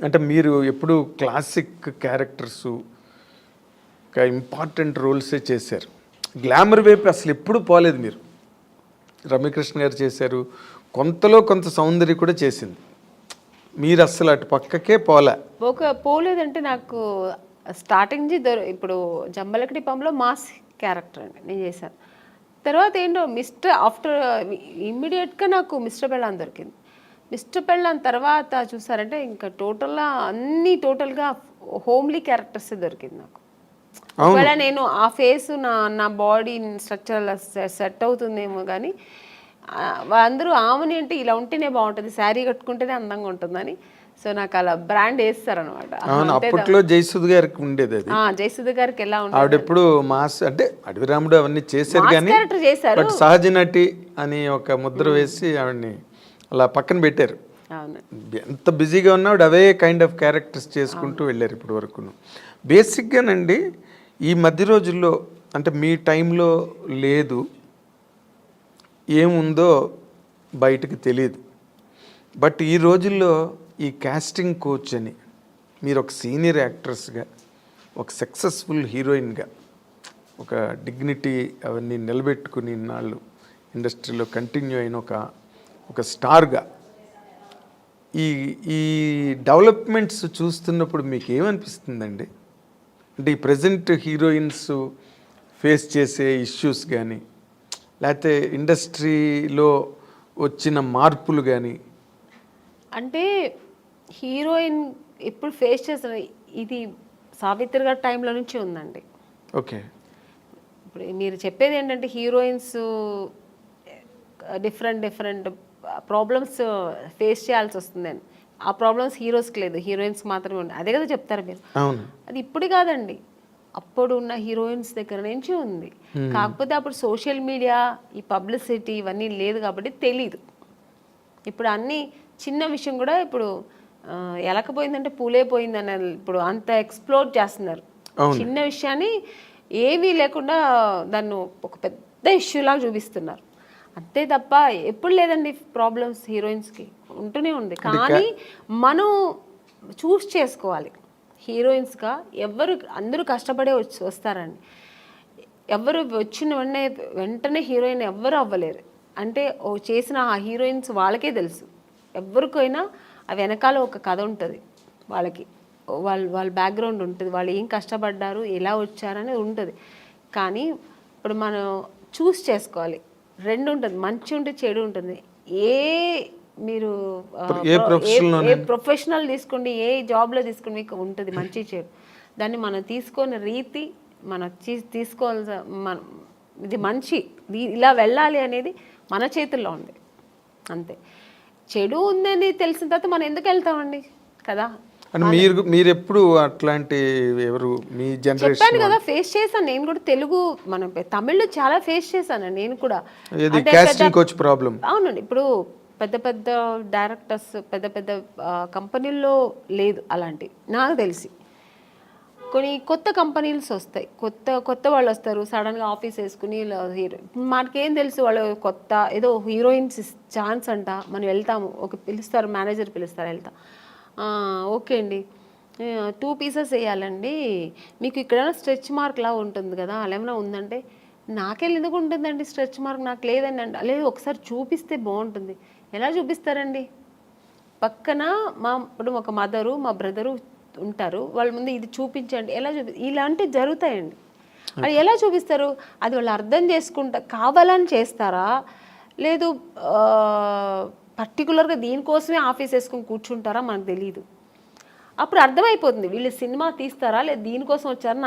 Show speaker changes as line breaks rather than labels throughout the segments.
అంటే మీరు ఎప్పుడు క్లాసిక్ క్యారెక్టర్స్ ఒక ఇంపార్టెంట్ రోల్సే చేశారు. గ్లామర్ వైపు అసలు ఎప్పుడు పోలేదు మీరు. రమ్యకృష్ణ గారు చేశారు, కొంతలో కొంత సౌందర్య కూడా చేసింది. మీరు అస్సలు అటు పక్కకే
పోలేదంటే నాకు స్టార్టింగ్ నుంచి ఇప్పుడు జంబలకడి పంలో మాస్ క్యారెక్టర్ అండి నేను చేశాను. తర్వాత ఏంటో ఆఫ్టర్ ఇమ్మీడియట్గా నాకు మిస్టర్ పెళ్ళాన్ దొరికింది. మిస్టర్ పెళ్ళాన్ తర్వాత చూసారంటే ఇంకా టోటల్గా హోమ్లీ క్యారెక్టర్స్ దొరికింది నాకు. ఒకవేళ నేను ఆ ఫేస్ నా బాడీ స్ట్రక్చర్ సెట్ అవుతుందేమో కానీ అందరూ ఆమెని అంటే ఇలా ఉంటేనే బాగుంటుంది, శారీ కట్టుకుంటేనే అందంగా ఉంటుందని. సో నాకు అలా బ్రాండ్ వేస్తారనమాట.
అప్పట్లో జయసుధ గారికి ఉండేది అది.
జయసుధ గారికి ఎలా ఉంటుంది,
ఆవిడ ఎప్పుడు మాస్ అంటే అడవి రాముడు అవన్నీ చేశారు కానీ
చేశారు,
సహజ నటి అని ఒక ముద్ర వేసి ఆవిడని అలా పక్కన పెట్టారు. ఎంత బిజీగా ఉన్నా ఆవిడ అవే కైండ్ ఆఫ్ క్యారెక్టర్స్ చేసుకుంటూ వెళ్ళారు ఇప్పటి వరకు. బేసిక్గానండి ఈ మధ్య రోజుల్లో అంటే మీ టైంలో లేదు, ఏముందో బయటకు తెలియదు. బట్ ఈ రోజుల్లో ఈ కాస్టింగ్ కోచ్ అని మీరు ఒక సీనియర్ యాక్ట్రెస్గా, ఒక సక్సెస్ఫుల్ హీరోయిన్గా, ఒక డిగ్నిటీ అవన్నీ నిలబెట్టుకుని ఇన్నాళ్ళు ఇండస్ట్రీలో కంటిన్యూ అయిన ఒక స్టార్గా ఈ ఈ డెవలప్మెంట్స్ చూస్తున్నప్పుడు మీకు ఏమనిపిస్తుందండి? అంటే ఈ ప్రజెంట్ హీరోయిన్స్ ఫేస్ చేసే ఇష్యూస్ కానీ, లేకపోతే ఇండస్ట్రీలో వచ్చిన మార్పులు కానీ.
అంటే హీరోయిన్ ఇప్పుడు ఫేస్ చేస్తున్న ఇది సావిత్రి గారి టైంలో నుంచి ఉందండి.
ఓకే,
ఇప్పుడు మీరు చెప్పేది ఏంటంటే హీరోయిన్స్ డిఫరెంట్ ప్రాబ్లమ్స్ ఫేస్ చేయాల్సి వస్తుందని. ఆ ప్రాబ్లమ్స్ హీరోస్కి లేదు, హీరోయిన్స్కి మాత్రమే ఉంది. అదే కదా చెప్తారు మీరు.
అవును,
అది ఇప్పుడు కాదండి, అప్పుడు ఉన్న హీరోయిన్స్ దగ్గర నుంచి ఉంది. కాకపోతే అప్పుడు సోషల్ మీడియా, ఈ పబ్లిసిటీ ఇవన్నీ లేదు కాబట్టి తెలీదు. ఇప్పుడు అన్ని చిన్న విషయం కూడా ఇప్పుడు ఎలకపోయిందంటే పూలే పోయిందని ఇప్పుడు అంత ఎక్స్ప్లోర్ చేస్తున్నారు. చిన్న విషయాన్ని ఏమీ లేకుండా దాన్ని ఒక పెద్ద ఇష్యూలాగా చూపిస్తున్నారు. అంతే తప్ప ఎప్పుడు లేదండి ప్రాబ్లమ్స్ హీరోయిన్స్కి ఉంటూనే ఉంది. కానీ మనం చూస్ చేసుకోవాలి. హీరోయిన్స్గా అందరూ కష్టపడే వస్తారండి. ఎవరు వచ్చిన వెంటనే హీరోయిన్ ఎవ్వరు అవ్వలేరు. అంటే చేసిన ఆ హీరోయిన్స్ వాళ్ళకే తెలుసు. ఎవరికైనా ఆ వెనకాల ఒక కథ ఉంటుంది, వాళ్ళకి వాళ్ళ బ్యాక్గ్రౌండ్ ఉంటుంది, వాళ్ళు ఏం కష్టపడ్డారు, ఎలా వచ్చారనేది ఉంటుంది. కానీ ఇప్పుడు మనం చూస్ చేసుకోవాలి. రెండు ఉంటుంది, మంచి ఉంటుంది, చెడు ఉంటుంది. మీరు ఏ ప్రొఫెషనల్ తీసుకోండి, ఏ జాబ్లో తీసుకోండి, మీకు ఉంటుంది మంచి చెడు. దాన్ని మనం తీసుకునే రీతి, మనం తీసుకోవాల్సిన ఇది మంచి ఇలా వెళ్ళాలి అనేది మన చేతుల్లో ఉంది అంతే. చెడు ఉందని తెలిసిన తర్వాత మనం ఎందుకు వెళ్తామండి కదా.
అంటే మీరు ఎప్పుడు అట్లాంటి ఎవరు మీ జనరేషన్?
చెప్పాను కదా, ఫేస్ చేశాను నేను కూడా. తెలుగు మనం తమిళ్లో చాలా ఫేస్ చేశాను నేను కూడా. అవునండి, ఇప్పుడు పెద్ద డైరెక్టర్స్ పెద్ద కంపెనీల్లో లేదు అలాంటి నాకు తెలిసి. కొన్ని కొత్త కంపెనీస్ వస్తాయి, కొత్త వాళ్ళు వస్తారు, సడన్గా ఆఫీస్ వేసుకుని హీరో. మనకేం తెలుసు వాళ్ళు కొత్త ఏదో హీరోయిన్స్ ఛాన్స్ అంట, మనం వెళ్తాము. పిలుస్తారు, మేనేజర్ పిలుస్తారు, వెళ్తాం. ఓకే అండి, 2 పీసెస్ వేయాలండి, మీకు ఇక్కడ స్ట్రెచ్ మార్క్ లా ఉంటుంది కదా, అలా ఏమైనా ఉందంటే, నాకెళ్ళి ఎందుకు ఉంటుందండి స్ట్రెచ్ మార్క్, నాకు లేదండి అండి. లేదు, ఒకసారి చూపిస్తే బాగుంటుంది. ఎలా చూపిస్తారండి? పక్కన ఇప్పుడు ఒక మదరు, మా బ్రదరు ఉంటారు, వాళ్ళ ముందు ఇది చూపించండి, ఎలా ఇలాంటివి జరుగుతాయండి. అది ఎలా చూపిస్తారు? అది వాళ్ళు అర్థం కావాలని చేస్తారా, లేదు పర్టికులర్గా దీనికోసమే ఆఫీస్ వేసుకొని కూర్చుంటారా, మనకు తెలియదు. అప్పుడు అర్థమైపోతుంది వీళ్ళు సినిమా తీస్తారా లేదు దీనికోసం వచ్చారా.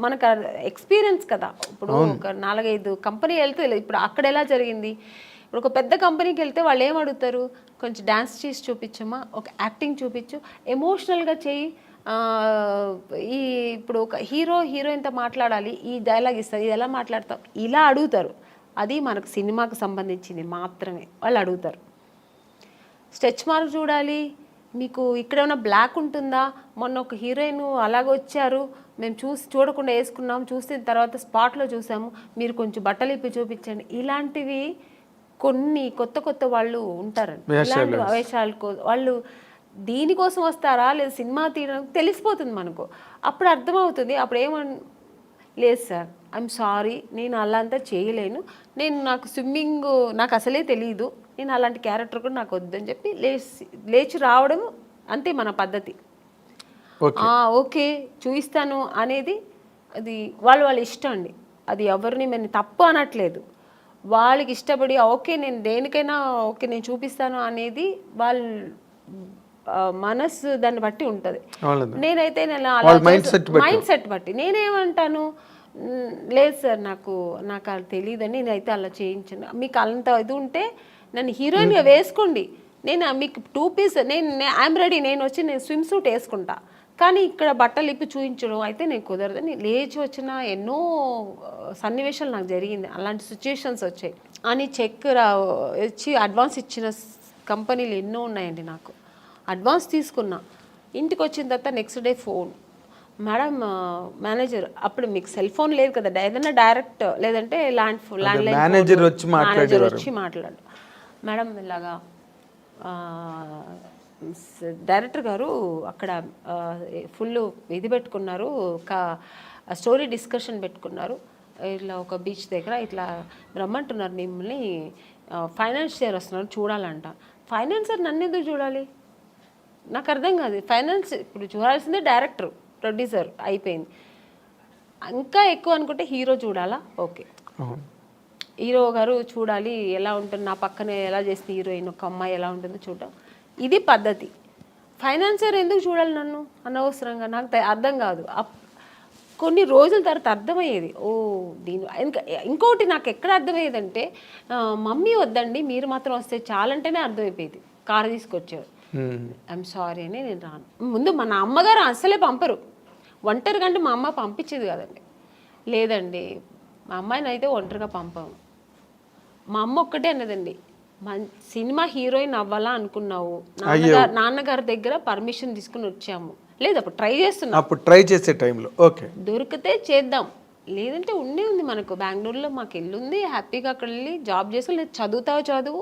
మనకు ఎక్స్పీరియన్స్ కదా. ఇప్పుడు ఒక 4-5 కంపెనీ వెళ్తే ఇప్పుడు అక్కడ ఎలా జరిగింది. ఇప్పుడు ఒక పెద్ద కంపెనీకి వెళ్తే వాళ్ళు ఏం అడుగుతారు, కొంచెం డ్యాన్స్ చేసి చూపించమ్మా, ఒక యాక్టింగ్ చూపించు, ఎమోషనల్గా చేయి, ఇప్పుడు ఒక హీరోయిన్తో మాట్లాడాలి, ఈ డైలాగ్ ఇస్తారు, ఇది ఎలా మాట్లాడతాం, ఇలా అడుగుతారు. అది మనకు సినిమాకు సంబంధించింది మాత్రమే వాళ్ళు అడుగుతారు. స్ట్రెచ్ మార్క్ చూడాలి, మీకు ఇక్కడ ఏమైనా బ్లాక్ ఉంటుందా, మొన్న ఒక హీరోయిన్ అలాగ వచ్చారు, మేము చూడకుండా వేసుకున్నాము, చూసిన తర్వాత స్పాట్లో చూసాము, మీరు కొంచెం బట్టలు ఇప్పి చూపించండి. ఇలాంటివి కొన్ని కొత్త వాళ్ళు ఉంటారండి. ఇలాంటి వేషాలు వాళ్ళు దీనికోసం వస్తారా లేదా సినిమా తీయడం తెలిసిపోతుంది మనకు. అప్పుడు అర్థమవుతుంది. అప్పుడు లేదు సార్, ఐఎమ్ సారీ, నేను అలా అంతా చేయలేను, నాకు స్విమ్మింగ్ నాకు అసలే తెలియదు, నేను అలాంటి క్యారెక్టర్ కూడా నాకు వద్దని చెప్పి లేచి రావడం అంతే మన పద్ధతి. ఓకే చూపిస్తాను అనేది అది వాళ్ళ ఇష్టం అండి. అది ఎవరిని మేము తప్పు అనట్లేదు. వాళ్ళకి ఇష్టపడి ఓకే నేను దేనికైనా ఓకే నేను చూపిస్తాను అనేది వాళ్ళ మనసు దాన్ని బట్టి ఉంటుంది. నేనైతే మైండ్ సెట్ బట్టి నేనేమంటాను, లేదు సార్ నాకు అది తెలియదని నేనైతే అలా చేయించాను. మీకు అంత ఇది ఉంటే నన్ను హీరోయిన్గా వేసుకోండి, నేను మీకు 2 పీస్ ఐఎమ్ రెడీ, నేను స్విమ్ సూట్ వేసుకుంటా, కానీ ఇక్కడ బట్టలు ఇప్పి చూపించడం అయితే నేను కుదరదని లేచి వచ్చిన ఎన్నో సన్నివేశాలు నాకు జరిగింది. అలాంటి సిచ్యుయేషన్స్ వచ్చాయి అని చెక్ ఇచ్చి అడ్వాన్స్ ఇచ్చిన కంపెనీలు ఎన్నో ఉన్నాయండి. నాకు అడ్వాన్స్ తీసుకున్నా, ఇంటికి వచ్చిన తర్వాత next day phone, madam manager, అప్పుడు మీకు సెల్ ఫోన్ లేదు కదా, ఏదైనా డైరెక్ట్ లేదంటే ల్యాండ్లైన్
మేనేజర్ వచ్చి
మాట్లాడు, మేడం ఇలాగా డైరెక్టర్ గారు అక్కడ ఫుల్ ఇది పెట్టుకున్నారు, స్టోరీ డిస్కషన్ పెట్టుకున్నారు, ఇట్లా ఒక బీచ్ దగ్గర ఇట్లా రమ్మంటున్నారు మిమ్మల్ని, ఫైనాన్షియర్ వస్తున్నారు చూడాలంట. ఫైనాన్సర్ నన్ను ఎందుకు చూడాలి, నాకు అర్థం కాదు. ఫైనాన్స్ ఇప్పుడు చూడాల్సిందే డైరెక్టర్ ప్రొడ్యూసర్ అయిపోయింది. ఇంకా ఎక్కువ అనుకుంటే హీరో చూడాలా, ఓకే హీరో గారు చూడాలి ఎలా ఉంటుంది, నా పక్కనే ఎలా చేస్తుంది హీరోయిన్ ఒక అమ్మాయి ఎలా ఉంటుందో చూడటం, ఇది పద్ధతి. ఫైనాన్సర్ ఎందుకు చూడాలి నన్ను అనవసరంగా, నాకు అర్థం కాదు. కొన్ని రోజుల తర్వాత అర్థమయ్యేది, ఇంకోటి నాకు ఎక్కడ అర్థమయ్యేదంటే, మమ్మీ వద్దండి మీరు మాత్రం వస్తే చాలంటేనే అర్థమైపోయేది. కారు తీసుకొచ్చారు, ఐఎమ్ సారీ అని నేను రాను. ముందు మన అమ్మగారు అసలే పంపరు, ఒంటరిగా అంటే మా అమ్మ పంపించేది కదండి. లేదండి మా అమ్మాయిని అయితే ఒంటరిగా పంపాము. మా అమ్మ ఒక్కటే అన్నదండి, సినిమా హీరోయిన్ అవ్వాలా అనుకున్నావు, నాన్నగారి దగ్గర పర్మిషన్ తీసుకుని వచ్చాము, లేదు అప్పుడు ట్రై చేస్తున్నాం,
అప్పుడు ట్రై చేసే టైంలో ఓకే
దొరికితే చేద్దాం, లేదంటే ఉండే ఉంది మనకు బెంగళూరులో మాకు ఇల్లు ఉంది, హ్యాపీగా అక్కడ వెళ్ళి జాబ్ చేస్తా, లేదు చదువు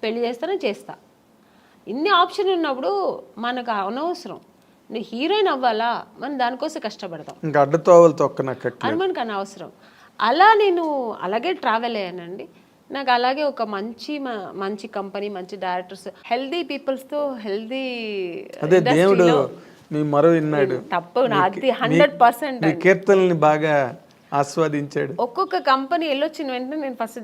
పెళ్లి చేస్తానే చేస్తా, ఇన్ని ఆప్షన్ ఉన్నప్పుడు మనకు అనవసరం. నువ్వు హీరోయిన్ అవ్వాలా, మనం దానికోసం కష్టపడతాం,
ఇంకా అడ్డతోవలతో అని
మనకు అనవసరం. అలా నేను అలాగే ట్రావెల్ అయ్యానండి. నాకు అలాగే ఒక మంచి కంపెనీ, మంచి డైరెక్టర్స్, హెల్దీ పీపుల్స్తో హెల్దీ
దేవుడు మీ మరో విన్నాడు,
తప్పు నాది 100%
కీర్తనల్ని బాగా ఆస్వాదించాడు.
ఒక్కొక్క కంపెనీ వెళ్ళొచ్చిన వెంటనే నేను ఫస్ట్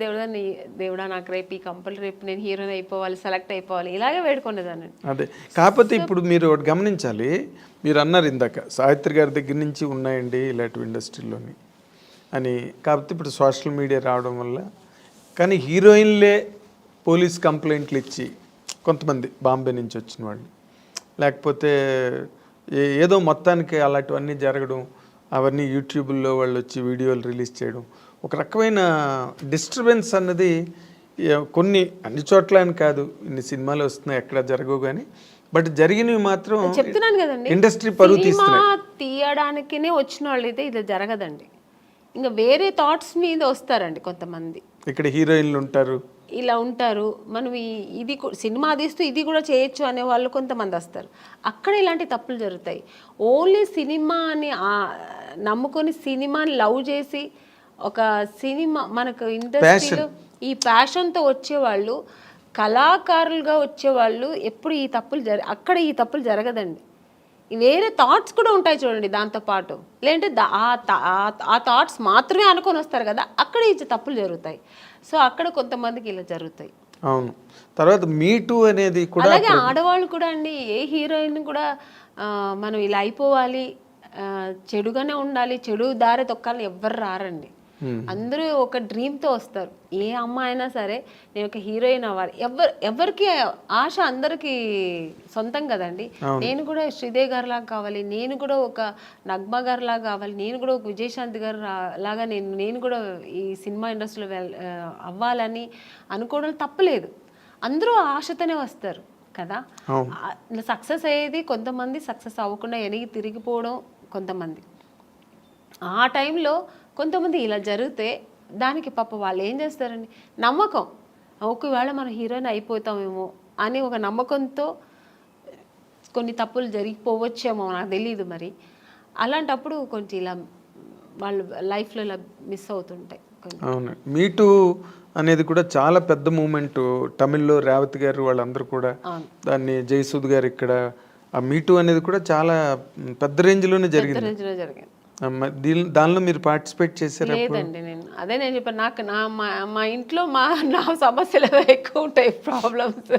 దేవుడా నాకు రేపు ఈ కంపెనీ రేపు నేను హీరోయిన్ అయిపోవాలి, సెలెక్ట్ అయిపోవాలి, ఇలాగే వేడుకునేదాన్ని.
అదే కాకపోతే ఇప్పుడు మీరు ఒకటి గమనించాలి, మీరు అన్నారు ఇందాక సావిత్రి గారి దగ్గర నుంచి ఉన్నాయండి ఇలాంటి ఇండస్ట్రీలోని అని. కాకపోతే ఇప్పుడు సోషల్ మీడియా రావడం వల్ల, కానీ హీరోయిన్లే పోలీస్ కంప్లైంట్లు ఇచ్చి కొంతమంది బాంబే నుంచి వచ్చిన వాళ్ళు, లేకపోతే ఏదో మొత్తానికి అలాంటివన్నీ జరగడం, అవన్నీ యూట్యూబ్లో వాళ్ళు వచ్చి వీడియోలు రిలీజ్ చేయడం, ఒక రకమైన డిస్టర్బెన్స్ అన్నది కొన్ని అన్ని చోట్ల అని కాదు, ఇన్ని సినిమాలు వస్తున్నాయి ఎక్కడ జరగవు కానీ, బట్ జరిగినవి మాత్రం
చెప్తున్నాను కదండి,
ఇండస్ట్రీ పరువు
తీయడానికినే వచ్చిన వాళ్ళు అయితే ఇది జరగదండి. ఇంకా వేరే థాట్స్ మీద వస్తారండి కొంతమంది.
ఇక్కడ హీరోయిన్లు ఉంటారు,
ఇలా ఉంటారు, మనం ఇది సినిమా తీస్తూ ఇది కూడా చేయొచ్చు అనే వాళ్ళు కొంతమంది వస్తారు. అక్కడ ఇలాంటి తప్పులు జరుగుతాయి. ఓన్లీ సినిమాని నమ్ముకొని సినిమాని లవ్ చేసి ఒక సినిమా మనకు ఇండస్ట్రీలో ఈ ప్యాషన్తో వచ్చేవాళ్ళు, కళాకారులుగా వచ్చేవాళ్ళు ఎప్పుడు అక్కడ ఈ తప్పులు జరగదండి. వేరే థాట్స్ కూడా ఉంటాయి చూడండి దాంతోపాటు, లేదంటే ఆ థాట్స్ మాత్రమే అనుకొని వస్తారు కదా, అక్కడ ఈ తప్పులు జరుగుతాయి. సో అక్కడ కొంతమందికి ఇలా జరుగుతాయి.
అవును. తర్వాత మీటూ అనేది కూడా
అలాగే ఆడవాళ్ళు కూడా అండి, ఏ హీరోయిన్ కూడా మనం ఇలా అయిపోవాలి, చెడుగానే ఉండాలి, చెడు దారి తొక్కాలని ఎవ్వరు రారండి. అందరూ ఒక డ్రీమ్తో వస్తారు. ఏ అమ్మాయి అయినా సరే నేను ఒక హీరోయిన్ అవ్వాలి, ఎవరికి ఆశ అందరికీ సొంతం కదండి. నేను కూడా శ్రీదేవి గారి లాగా కావాలి, నేను కూడా ఒక నగ్మ గారి లాగా కావాలి, నేను కూడా ఒక విజయశాంతి గారు లాగా నేను కూడా ఈ సినిమా ఇండస్ట్రీలో అవ్వాలని అనుకోవడం తప్పలేదు. అందరూ ఆశతోనే వస్తారు కదా. సక్సెస్ అయ్యేది కొంతమంది, సక్సెస్ అవ్వకుండా వెనక్కి తిరిగిపోవడం కొంతమంది. ఆ టైంలో కొంతమంది ఇలా జరిగితే దానికి పాప వాళ్ళు ఏం చేస్తారండి, నమ్మకం, ఒకవేళ మనం హీరోయిన్ అయిపోతామేమో అని ఒక నమ్మకంతో కొన్ని తప్పులు జరిగిపోవచ్చేమో నాకు తెలియదు మరి. అలాంటప్పుడు కొంచెం ఇలా వాళ్ళు లైఫ్లో ఇలా మిస్ అవుతుంటాయి కొన్ని.
అవును, మీటూ అనేది కూడా చాలా పెద్ద మూమెంట్. తమిళ్లో రేవతి గారు వాళ్ళందరూ కూడా
అవును.
దాన్ని జయసూద్ గారు ఇక్కడ ఆ మీటూ అనేది కూడా చాలా పెద్ద రేంజ్లోనే
పెద్ద
జరిగింది.
రేంజ్లో జరిగింది.
దానిలో మీరు పార్టిసిపేట్ చేశారు?
లేదండి, నేను అదే నేను చెప్పాను, నాకు మా ఇంట్లో నా సమస్యలు ఏదో ఎక్కువ ఉంటాయి, ప్రాబ్లమ్స్.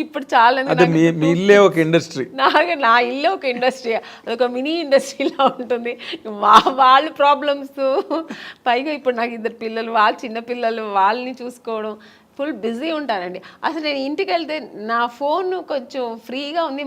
ఇప్పుడు చాలా
అదే మీ ఇల్లే ఒక ఇండస్ట్రీ.
నా ఇల్లు ఒక ఇండస్ట్రీ, అదొక మినీ ఇండస్ట్రీలా ఉంటుంది. వాళ్ళ ప్రాబ్లమ్స్, పైగా ఇప్పుడు నాకు 2 పిల్లలు, వాళ్ళు చిన్న పిల్లలు, వాళ్ళని చూసుకోవడం, ఫుల్ బిజీ ఉంటానండి. అసలు నేను ఇంటికి వెళ్తే నా ఫోన్ కొంచెం ఫ్రీగా ఉంది,